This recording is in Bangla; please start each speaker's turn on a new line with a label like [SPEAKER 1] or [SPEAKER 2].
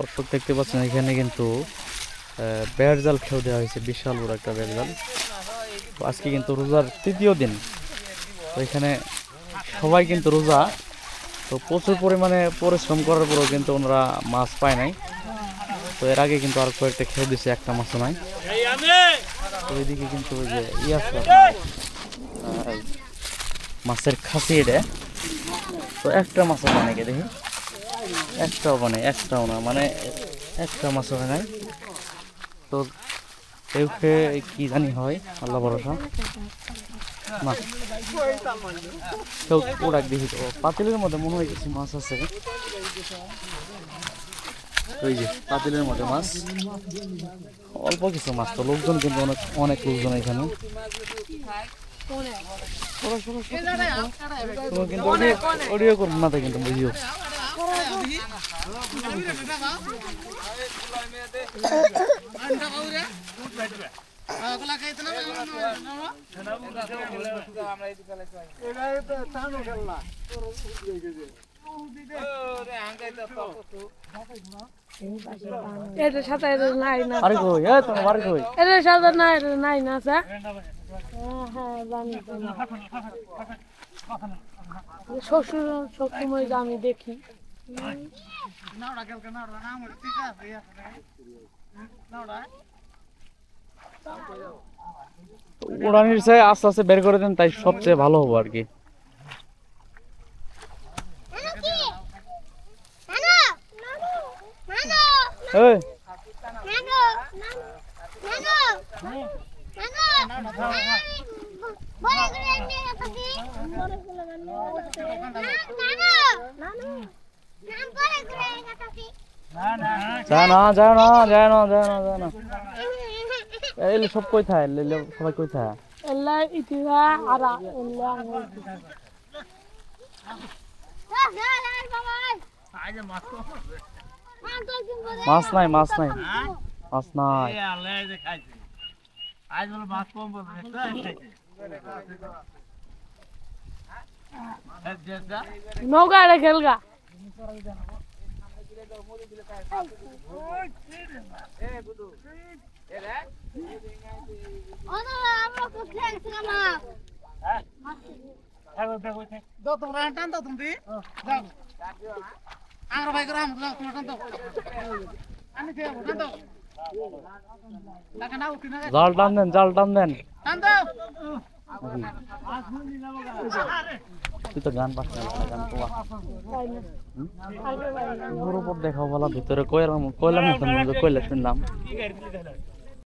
[SPEAKER 1] দর্শক দেখতে পাচ্ছেন এখানে কিন্তু বেড় জাল খেয়ে দেওয়া হয়েছে, বিশাল বড় একটা বেড় জাল। তো আজকে কিন্তু রোজার তৃতীয় দিন, তো এখানে সবাই কিন্তু রোজা, তো প্রচুর পরিমাণে পরিশ্রম করার পরেও কিন্তু ওনারা মাছ পায় নাই। তো এর আগে কিন্তু আর কয়েকটা খেয়ে দিচ্ছে, একটা মাছও নাই। তো ওইদিকে কিন্তু ওই যে আছে মাছের খাসি, এটা তো একটা মাছও বানাই দেখি, একটাও বানাই, একটাও না, মানে একটা মাছও নাই। তো কেউ খেয়ে কি জানি হয়, আল্লাহ ভরসা। না কেউ ওরাক দেখি, তো পাতিলের মধ্যে মনে হয় কিছু মাছ আছে, ওই যে পাতিলের মধ্যে মাছ, অল্প কিছু মাছ। তো লোকজন কিন্তু অনেক অনেক লোকজন এখানে, কিন্তু অডিও করবো না, কিন্তু বুঝিও
[SPEAKER 2] এটার সাথে নাই না,
[SPEAKER 1] আরে কই তোমার বাড়ি কই?
[SPEAKER 2] এটার সাথে নাই না স্যার। শ্বশুর সবসময় আমি দেখি।
[SPEAKER 1] উড়ানির চেয়ে আস্তে আস্তে বের করে দেন, তাই সবচেয়ে ভালো হবো আর কি। সব কই থাকে, সবাই কই থাকে? মাছ নাই, মাছ নাই, মাছ নাই।
[SPEAKER 2] নৌকা খেলগা
[SPEAKER 1] জাল টান দেন, জাল টান দেন। তুই তো গান পাস না, গান কোয়া উপর দেখাও বলা, ভিতরে কয়লার মতন কয়লা শুনলাম।